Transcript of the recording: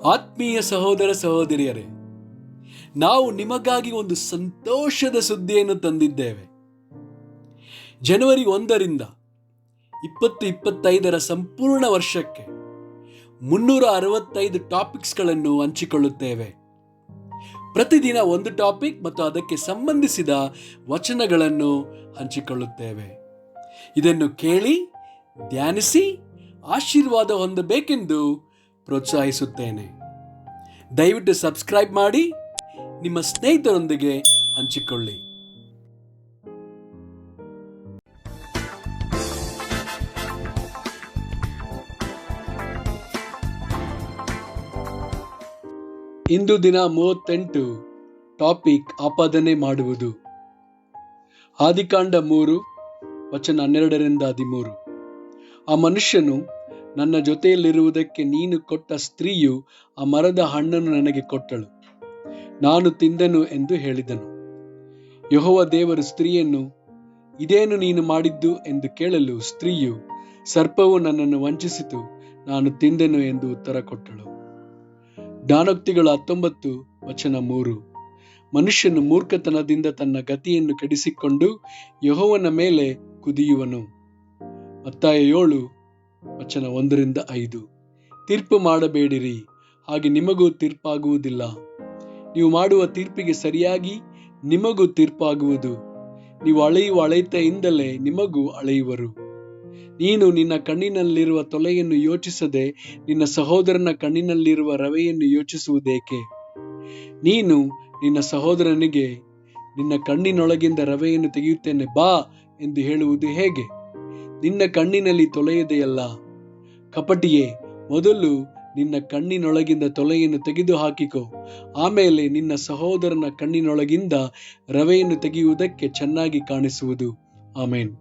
ಆತ್ಮೀಯ ಸಹೋದರ ಸಹೋದರಿಯರೇ, ನಾವು ನಿಮಗಾಗಿ ಒಂದು ಸಂತೋಷದ ಸುದ್ದಿಯನ್ನು ತಂದಿದ್ದೇವೆ. ಜನವರಿ 1ರಿಂದ 2025 ಸಂಪೂರ್ಣ ವರ್ಷಕ್ಕೆ 365 ಟಾಪಿಕ್ಸ್ಗಳನ್ನು ಹಂಚಿಕೊಳ್ಳುತ್ತೇವೆ. ಪ್ರತಿದಿನ ಒಂದು ಟಾಪಿಕ್ ಮತ್ತು ಅದಕ್ಕೆ ಸಂಬಂಧಿಸಿದ ವಚನಗಳನ್ನು ಹಂಚಿಕೊಳ್ಳುತ್ತೇವೆ. ಇದನ್ನು ಕೇಳಿ ಧ್ಯಾನಿಸಿ ಆಶೀರ್ವಾದ ಹೊಂದಬೇಕೆಂದು ಪ್ರೋತ್ಸಾಹಿಸುತ್ತೇನೆ. ದಯವಿಟ್ಟು ಸಬ್ಸ್ಕ್ರೈಬ್ ಮಾಡಿ ನಿಮ್ಮ ಸ್ನೇಹಿತರೊಂದಿಗೆ ಹಂಚಿಕೊಳ್ಳಿ. ಇಂದು ದಿನ 38 ಟಾಪಿಕ್ ಆಪಾದನೆ ಮಾಡುವುದು. ಆದಿಕಾಂಡ 3 ವಚನ 12ರಿಂದ 13. ಆ ಮನುಷ್ಯನು, ನನ್ನ ಜೊತೆಯಲ್ಲಿರುವುದಕ್ಕೆ ನೀನು ಕೊಟ್ಟ ಸ್ತ್ರೀಯು ಆ ಮರದ ಹಣ್ಣನ್ನು ನನಗೆ ಕೊಟ್ಟಳು, ನಾನು ತಿಂದೆನು ಎಂದು ಹೇಳಿದನು. ಯೆಹೋವ ದೇವರು ಸ್ತ್ರೀಯನ್ನು, ಇದೇನು ನೀನು ಮಾಡಿದ್ದು ಎಂದು ಕೇಳಲು ಸ್ತ್ರೀಯು, ಸರ್ಪವು ನನ್ನನ್ನು ವಂಚಿಸಿತು, ನಾನು ತಿಂದೆನು ಎಂದು ಉತ್ತರ ಕೊಟ್ಟಳು. ಜ್ಞಾನೋಕ್ತಿಗಳು 19 ವಚನ 3. ಮನುಷ್ಯನು ಮೂರ್ಖತನದಿಂದ ತನ್ನ ಗತಿಯನ್ನು ಕೆಡಿಸಿಕೊಂಡು ಯೆಹೋವನ ಮೇಲೆ ಕುದಿಯುವನು. ಮತ್ತಾಯ 7 ವಚನ 1ರಿಂದ 5. ತೀರ್ಪು ಮಾಡಬೇಡಿರಿ, ಹಾಗೆ ನಿಮಗೂ ತೀರ್ಪಾಗುವುದಿಲ್ಲ. ನೀವು ಮಾಡುವ ತೀರ್ಪಿಗೆ ಸರಿಯಾಗಿ ನಿಮಗೂ ತೀರ್ಪಾಗುವುದು. ನೀವು ಅಳೆಯುವ ಅಳತೆಯಿಂದಲೇ ನಿಮಗೂ ಅಳೆಯುವರು. ನೀನು ನಿನ್ನ ಕಣ್ಣಿನಲ್ಲಿರುವ ತೊಲೆಯನ್ನು ಯೋಚಿಸದೆ ನಿನ್ನ ಸಹೋದರನ ಕಣ್ಣಿನಲ್ಲಿರುವ ರವೆಯನ್ನು ಯೋಚಿಸುವುದೇಕೆ? ನೀನು ನಿನ್ನ ಸಹೋದರನಿಗೆ, ನಿನ್ನ ಕಣ್ಣಿನೊಳಗಿಂದ ರವೆಯನ್ನು ತೆಗೆಯುತ್ತೇನೆ ಬಾ ಎಂದು ಹೇಳುವುದು ಹೇಗೆ? ನಿನ್ನ ಕಣ್ಣಿನಲ್ಲಿ ತೊಲೆಯಿದೆಯಲ್ಲ. ಕಪಟಿಯೇ, ಮೊದಲು ನಿನ್ನ ಕಣ್ಣಿನೊಳಗಿಂದ ತೊಲೆಯನ್ನು ತೆಗೆದು ಹಾಕಿಕೋ, ಆಮೇಲೆ ನಿನ್ನ ಸಹೋದರನ ಕಣ್ಣಿನೊಳಗಿಂದ ರವೆಯನ್ನು ತೆಗೆಯುವುದಕ್ಕೆ ಚೆನ್ನಾಗಿ ಕಾಣಿಸುವುದು. ಆಮೇನ್.